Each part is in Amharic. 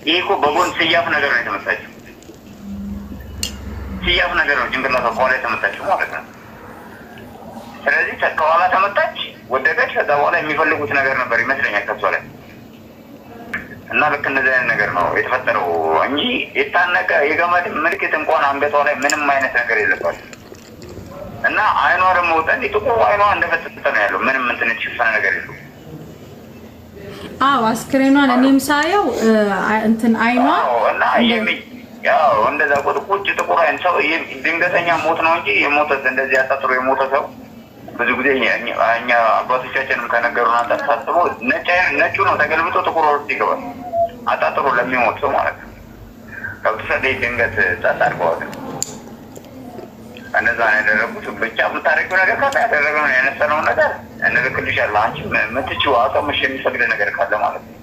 ይሄ እኮ በጎን ስያፍ ነገር ነው የተመታችው። ስያፍ ነገር ነው ጭንቅላቷ ከኋላ የተመታችው ማለት ነው። ስለዚህ ከኋላ ተመታች፣ ወደቀች። ከዛ በኋላ የሚፈልጉት ነገር ነበር ይመስለኛል ከሷ ላይ እና ልክ እንደዚህ አይነት ነገር ነው የተፈጠረው እንጂ የታነቀ የገመድ ምልክት እንኳን አንገቷ ላይ ምንም አይነት ነገር የለባትም። እና አይኗ ደግሞ ወጣን ጥቁር አይኗ እንደፈጠጠ ነው ያለው። ምንም እንትን የተሸፈነ ነገር የለው። አዎ አስክሬኗን እኔም ሳየው እንትን አይኗ እና ያው እንደዛ ቁጭ ጥቁር አይን ሰው ድንገተኛ ሞት ነው እንጂ የሞተ እንደዚህ ያጣጥሮ የሞተ ሰው ብዙ ጊዜ እኛ አባቶቻችንም ከነገሩን አንፃር ሳስበው ነጩ ነው ተገልብጦ ጥቁር ወርድ ይገባል። አጣጥሮ ለሚሞት ሰው ማለት ነው። ከብተሰደ ድንገት ጻጻርቀዋል። እነዛ ነው ያደረጉት። ብቻ የምታደርጊው ነገር ካለ ያደረገው ነው ያነሳነው ነገር እንልክልሻለን። አንቺ የምትችይው አቅምሽ የሚፈቅድ ነገር ካለ ማለት ነው።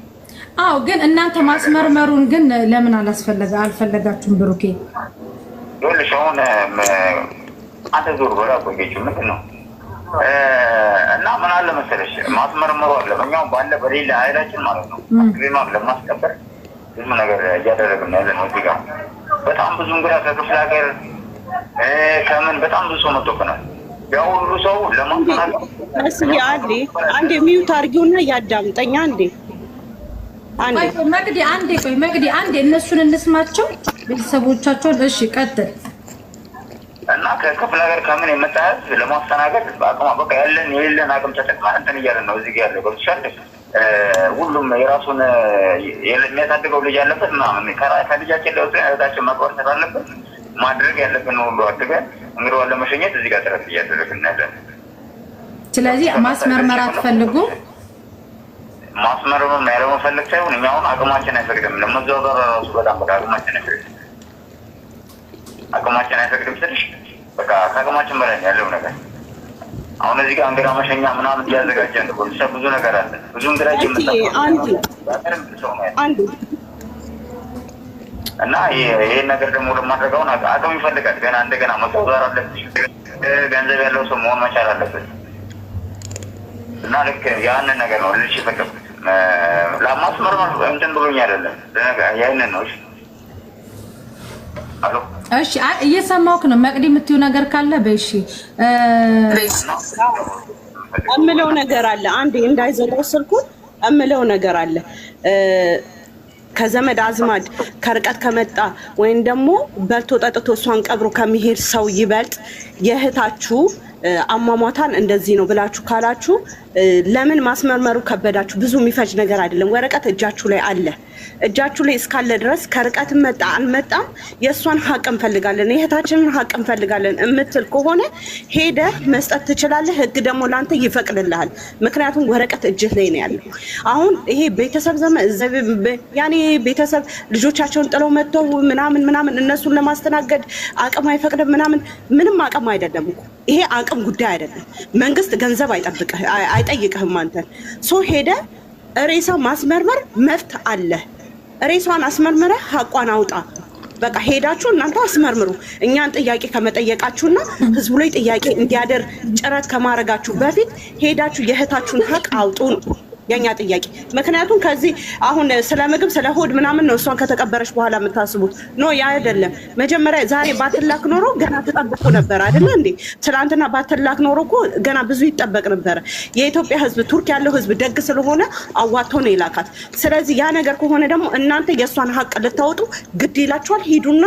አዎ ግን እናንተ ማስመርመሩን ግን ለምን አልፈለጋችሁም? ብሩኬ ይኸውልሽ አሁን አንተ ዞር በላ ቆየችው ምንድን ነው እና ምን አለ መሰለሽ ማስመርመሩ አለ እኛው ባለ በሌላ ኃይላችን ማለት ነው። አስክሬኗን ለማስቀበር ብዙ ነገር እያደረግን ያለን እዚህ ጋር በጣም ብዙ እንግዳ ከክፍለ ሀገር ከምን በጣም ብዙ ሰው መጥቶብናል። ያው ሁሉ ሰው ለማስተናገድ እስኪ አንዴ ሚውት አድርጊውና ያዳምጠኛ መቅዲ አንዴ እነሱን እንስማቸው ቤተሰቦቻቸውን። እሺ ቀጥል። እና ከክፍለ ሀገር ከምን የመጣት ለማስተናገድ አቅማ በቃ የሌለን አቅም ተጠቅመን እንትን እያለን ነው እዚህ ጋር ያለው ገብቶሻል። ሁሉም የራሱን የሚያሳድገው ልጅ ያለበት ምናምን ከልጃችን ለውጥ እህታችን መቅበር ስላለበት ማድረግ ያለብን ሁሉ አድርገን እንግዲህ ለመሸኘት እዚህ ጋር ጥረት እያደረግን ያለን። ስለዚህ ማስመርመር አትፈልጉም? ማስመርመር ያለመፈለግ ሳይሆን እኛ አሁን አቅማችን አይፈቅድም። ለመዘዋወር ራሱ በጣም በቃ አቅማችን አይፈቅድም። አቅማችን አይፈቅድም ስልሽ በቃ ከአቅማችን በላይ ያለው ነገር አሁን እዚህ ጋር እንግዳ መሸኛ ምናምን እያዘጋጀን ነው። ብዙ ነገር አለ። ብዙ እንግዳ እና ይሄን ነገር ደግሞ ለማድረጋውን አቅም ይፈልጋል። ገና እንደገና መተውዛር አለብሽ። ገንዘብ ያለው ሰው መሆን መቻል አለበት። እና ልክ ያንን ነገር ነው ልልሽ የፈለኩት። ለማስመርመር እንትን ብሎኝ አይደለም ያንን ነው። እሺ እየሰማሁህ ነው። መቅዲ የምትይው ነገር ካለ በእሺ እምለው ነገር አለ። አንዴ እንዳይዘጋው ስልኩን እምለው ነገር አለ። ከዘመድ አዝማድ ከርቀት ከመጣ ወይም ደግሞ በልቶ ጠጥቶ እሷን ቀብሮ ከሚሄድ ሰው ይበልጥ የእህታችሁ አሟሟታን እንደዚህ ነው ብላችሁ ካላችሁ ለምን ማስመርመሩ ከበዳችሁ? ብዙ የሚፈጅ ነገር አይደለም። ወረቀት እጃችሁ ላይ አለ። እጃችሁ ላይ እስካለ ድረስ ከርቀት መጣ አልመጣም የእሷን ሀቅ እንፈልጋለን፣ የእህታችንን ሀቅ እንፈልጋለን እምትል ከሆነ ሄደ መስጠት ትችላለህ። ህግ ደግሞ ለአንተ ይፈቅድልሃል። ምክንያቱም ወረቀት እጅህ ላይ ነው ያለው። አሁን ይሄ ቤተሰብ ያኔ ቤተሰብ ልጆቻቸውን ጥለው መጥተው ምናምን እነሱን ለማስተናገድ አቅም አይፈቅድም ምንም አቅም አይደለም እኮ ይሄ አቅም ጉዳይ አይደለም። መንግስት ገንዘብ አይጠይቅህም አንተን። ሶ ሄደ ሬሳ ማስመርመር መብት አለ። ሬሷን አስመርመረ ሀቋን አውጣ። በቃ ሄዳችሁ እናንተ አስመርምሩ። እኛን ጥያቄ ከመጠየቃችሁና ህዝቡ ላይ ጥያቄ እንዲያደርግ ጭረት ከማድረጋችሁ በፊት ሄዳችሁ የእህታችሁን ሀቅ አውጡ ነው የኛ ጥያቄ። ምክንያቱም ከዚህ አሁን ስለ ምግብ ስለ ሆድ ምናምን ነው እሷን ከተቀበረች በኋላ የምታስቡት ነው። ያ አይደለም። መጀመሪያ ዛሬ ባትላክ ኖሮ ገና ተጠብቁ ነበር አይደለ እንዴ? ትናንትና ባትላክ ኖሮ እኮ ገና ብዙ ይጠበቅ ነበር። የኢትዮጵያ ህዝብ ቱርክ ያለው ህዝብ ደግ ስለሆነ አዋጥቶ ነው የላካት። ስለዚህ ያ ነገር ከሆነ ደግሞ እናንተ የእሷን ሀቅ ልታወጡ ግድ ይላችኋል። ሂዱና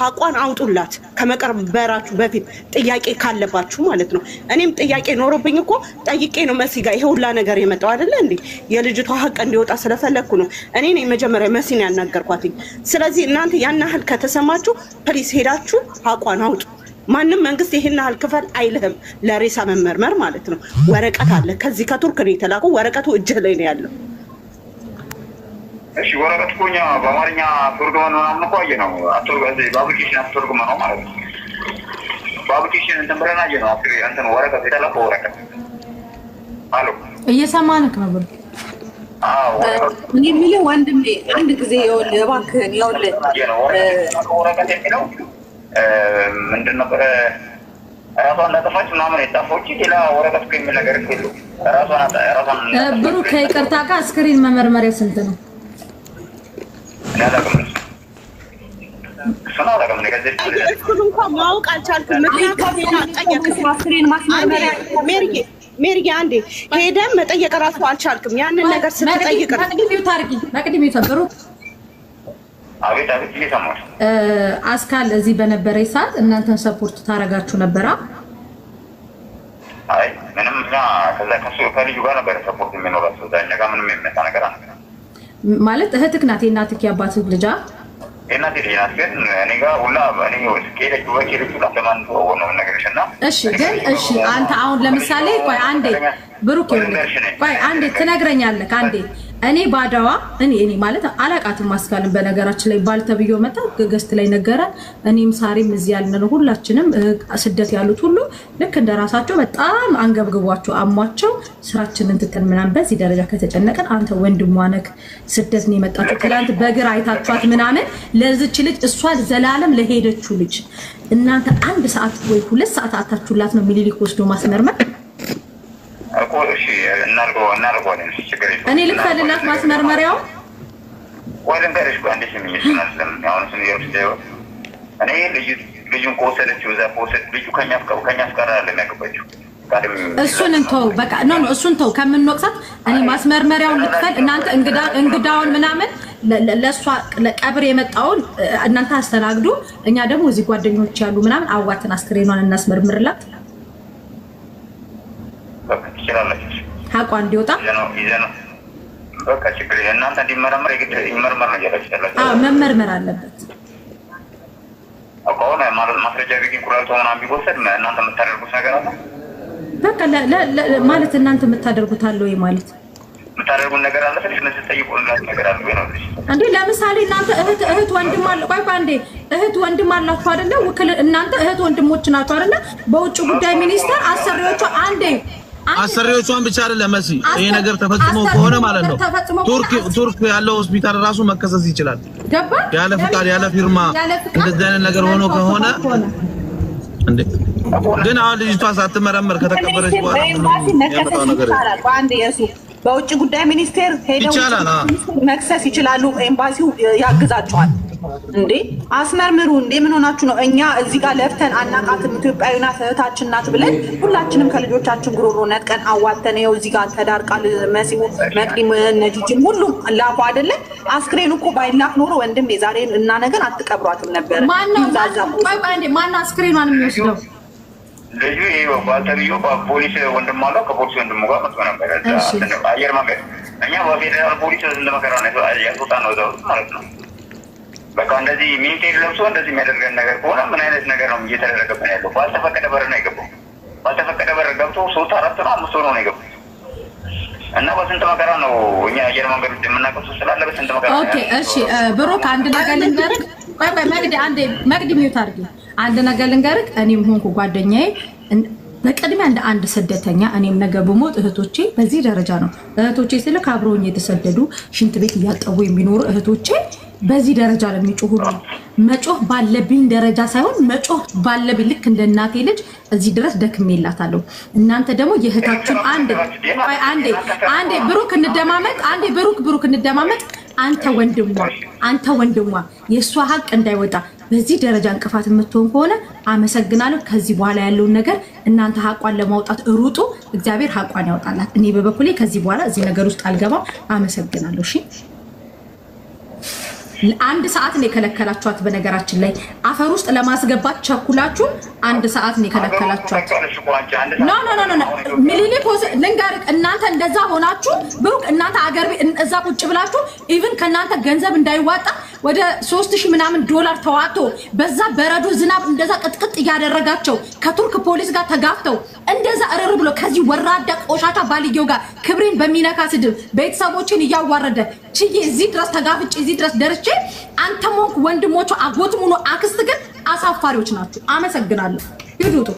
ሀቋን አውጡላት ከመቀበራችሁ በፊት ጥያቄ ካለባችሁ ማለት ነው። እኔም ጥያቄ ኖሮብኝ እኮ ጠይቄ ነው መሲ ጋር ይሄ ሁላ ነገር የመጣው አይደለ እንዴ? የልጅቷ ሀቅ እንዲወጣ ስለፈለኩ ነው እኔ ነኝ መጀመሪያ መሲን ያናገርኳትኝ። ስለዚህ እናንተ ያን ያህል ከተሰማችሁ ፕሊስ ሄዳችሁ ሀቋን አውጡ። ማንም መንግስት ይሄን ያህል ክፈል አይልህም ለሬሳ መመርመር ማለት ነው። ወረቀት አለ። ከዚህ ከቱርክ ነው የተላከው። ወረቀቱ እጅህ ላይ ነው ያለው። እሺ ወረቀት እኮ እኛ በአማርኛ ተርጉመን ምናምን እኮ አየነው። በአፕሊኬሽን አስተርጉመን ነው ማለት ነው። በአፕሊኬሽን እንትን ብለን አየነው። እንትን ወረቀት የተላከው ወረቀት አሎ እየሰማንክ ነው ብሎ እኔ የሚለው ወንድሜ አንድ ጊዜ ይኸውልህ እባክህን ይኸውልህ ወረቀት የሚለው ምንድን ነበረ ራሷን እንዳጠፋች ምናምን የጻፈው እንጂ ሌላ ወረቀት እኮ የሚል ነገር እኮ የለውም። ራሷን ብሩክ ከይቅርታ ጋር ስክሪን መመርመሪያ ስንት ነው? ያላቅም እሱን አላቅም ነገዘች እሱን እንኳን ማወቅ አልቻልኩም። ምክንያቱም ሜሪጌ አንዴ ሄደን መጠየቅ እራሱ አልቻልክም። ያንን ነገር ስትጠይቅ መቅድሚው ተብሩ አቤት እየሰማሁሽ አስካል እዚህ በነበረ ሰዓት እናንተን ሰፖርት ታረጋችሁ ነበራ? አይ ምንም እኛ ከዛ ከልጁ ጋር ነበር ሰፖርት የሚኖራት እኛ ጋር ምንም የሚመጣ ነገር አለ ማለት እህትህ ናት የእናትህ የአባትህ ልጅ የእናቴ ልጅ ናት። ግን እኔ ጋር ሁላ እኔ ከሄደች ወኪሎቹ ለማን ነው ነገርሽ እና እሺ ግን እሺ አንተ አሁን ለምሳሌ ቆይ አንዴ ብሩክ ቆይ አንዴ ትነግረኛለህ አንዴ እኔ ባዳዋ እኔ ማለት አላቃትም ማስካልን በነገራችን ላይ ባልተብዮ መጣ ገስት ላይ ነገረ እኔም ሳሪም እዚህ ያልነው ሁላችንም ስደት ያሉት ሁሉ ልክ እንደራሳቸው በጣም አንገብግቧቸው አሟቸው ስራችንን ትተን ምናምን በዚህ ደረጃ ከተጨነቀን አንተ ወንድሟ ነክ ስደት ነው የመጣችው ትላንት በግራ አይታችኋት ምናምን ለዚች ልጅ እሷ ዘላለም ለሄደችው ልጅ እናንተ 1 ሰዓት ወይ 2 ሰዓት አታችሁላት ነው ሚሊሊክ ወስዶ ማስመርመር እሺ እናርገው ችግር የለውም። እኔ ልክፈልላት ማስመርመሪያው ወይም ጋርሽ ባንዴ የሚሽና ስለምን ስንየው እኔ ልጁን ከወሰደችው እዛ ከወሰድ ልጁ ከኛ ፍቃድ አይደለም ያገባችው። እሱን እንተው በቃ ኖ እሱን ተው ከምንወቅሳት እኔ ማስመርመሪያውን ልክፈል እናንተ እንግዳውን ምናምን ለሷ ለቀብር የመጣውን እናንተ አስተናግዱ እኛ ደግሞ እዚህ ጓደኞች ያሉ ምናምን አዋተን አስክሬኗን እናስመርምርላት ሀቋ እንዲወጣ ይዘነው በቃ ችግር እናንተ እንዲመረመር ይመርመር ነው ያላችሁት። መመርመር አለበት አቋውና ማለት ማስረጃ ቢገኝ ኩራቶ ምናምን ቢወሰድ እናንተ የምታደርጉት ነገር አለ በቃ ማለት እናንተ የምታደርጉት አለ ወይ ማለት የምታደርጉት ነገር አለ ስለዚህ ተጠይቁላት ነገር አለ ወይ ነው እንዴ ለምሳሌ እናንተ እህት ወንድም አለ ቆይ ባንዴ እህት ወንድም አላችሁ አይደለ ወክል እናንተ እህት ወንድሞች ናችሁ አይደለ በውጭ ጉዳይ ሚኒስቴር አሰሪዎቿን ብቻ አይደለም መሲ ይሄ ነገር ተፈጽሞ ከሆነ ማለት ነው ቱርክ ያለው ሆስፒታል ራሱ መከሰስ ይችላል ያለ ፍቃድ ያለ ፊርማ እንደዚህ አይነት ነገር ሆኖ ከሆነ እንዴ ግን አሁን ልጅቷ ሳትመረመር ከተቀበረች በኋላ ያመጣው ነገር ባንዴ በውጭ ጉዳይ ሚኒስቴር ሄደው መክሰስ ይችላሉ ኤምባሲው ያግዛቸዋል እንዴ አስመርምሩ እንዴ ምን ሆናችሁ ነው እኛ እዚህ ጋር ለፍተን አናቃትም ኢትዮጵያዊና እህታችን ናት ብለን ሁላችንም ከልጆቻችን ጉሮሮ ነጥቀን አዋተን ነው እዚህ ጋር ተዳርቃል መሲሙ መቅዲም ነጂጅም ሁሉም ላፉ አይደለ አስክሬኑ እኮ ባይላክ ኖሮ ወንድም የዛሬ እና ነገር አትቀብሯትም ነበር ማን አስክሬኗን የሚወስደው ልጁ ይሄው ባልተብዮ ፖሊስ ወንድም አለው ከፖሊስ ወንድሙ ጋር መጥቶ ነበር አየር መንገድ እኛ በፌደራል ፖሊስ እንደመከራ ነው ያስወጣ ነው ማለት ነው በቃ እንደዚህ ሚኒስቴር ለብሶ እንደዚህ የሚያደርገን ነገር ከሆነ ምን አይነት ነገር ነው እየተደረገብን ያለው ባልተፈቀደ በር ነው የገባው ባልተፈቀደ በር ገብቶ 3 4 ነው 5 ነው የገባው እና በስንት መከራ ነው እኛ አየር መንገድ የምናቀሱ ስላለ በስንት መከራ ኦኬ እሺ ብሩክ አንድ ነገር ልንገርህ ቆይ መቅዲ ሚውት አድርጊ አንድ ነገር ልንገርህ እኔም ሆንኩ ጓደኛዬ በቀድሚያ እንደ አንድ ስደተኛ እኔም ነገ በሞት እህቶቼ በዚህ ደረጃ ነው እህቶቼ ስልክ አብሮኝ የተሰደዱ ሽንት ቤት እያጠቡ የሚኖሩ እህቶቼ በዚህ ደረጃ ለሚጮሁ መጮህ ባለብኝ ደረጃ ሳይሆን መጮህ ባለብኝ ልክ እንደ እናቴ ልጅ እዚህ ድረስ ደክሜላታለሁ እናንተ ደግሞ የእህታችን አንዴ ብሩክ እንደማመጥ አንዴ ብሩክ እንደማመጥ አንተ ወንድሟ የሷ ሀቅ እንዳይወጣ በዚህ ደረጃ እንቅፋት የምትሆን ከሆነ አመሰግናለሁ ከዚህ በኋላ ያለውን ነገር እናንተ ሀቋን ለማውጣት ሩጡ እግዚአብሔር ሀቋን ያወጣላት እኔ በበኩሌ ከዚህ በኋላ እዚህ ነገር ውስጥ አልገባም አመሰግናለሁ እሺ አንድ ሰዓት ነው የከለከላችኋት በነገራችን ላይ አፈር ውስጥ ለማስገባት ቸኩላችሁ 1 ሰዓት ነው የከለከላችኋት ኖ ሚሊሊክ ልንገርህ እናንተ እንደዛ ሆናችሁ ብሩክ እናንተ አገር እዛ ቁጭ ብላችሁ ኢቭን ከናንተ ገንዘብ እንዳይዋጣ ወደ 3000 ምናምን ዶላር ተዋጥቶ በዛ በረዶ ዝናብ እንደዛ ቅጥቅጥ ያደረጋቸው ከቱርክ ፖሊስ ጋር ተጋፍተው እንደዛ እርር ብሎ ከዚህ ወራዳ ቆሻሻ ባልየው ጋር ክብሬን በሚነካ ስድብ ቤተሰቦችን እያዋረደ ቺዬ እዚህ ድረስ ተጋፍጭ እዚህ ድረስ ደርቼ አንተ ሞክ ወንድሞቹ አጎት ሙሉ አክስት ግን አሳፋሪዎች ናችሁ አመሰግናለሁ ይዱቱ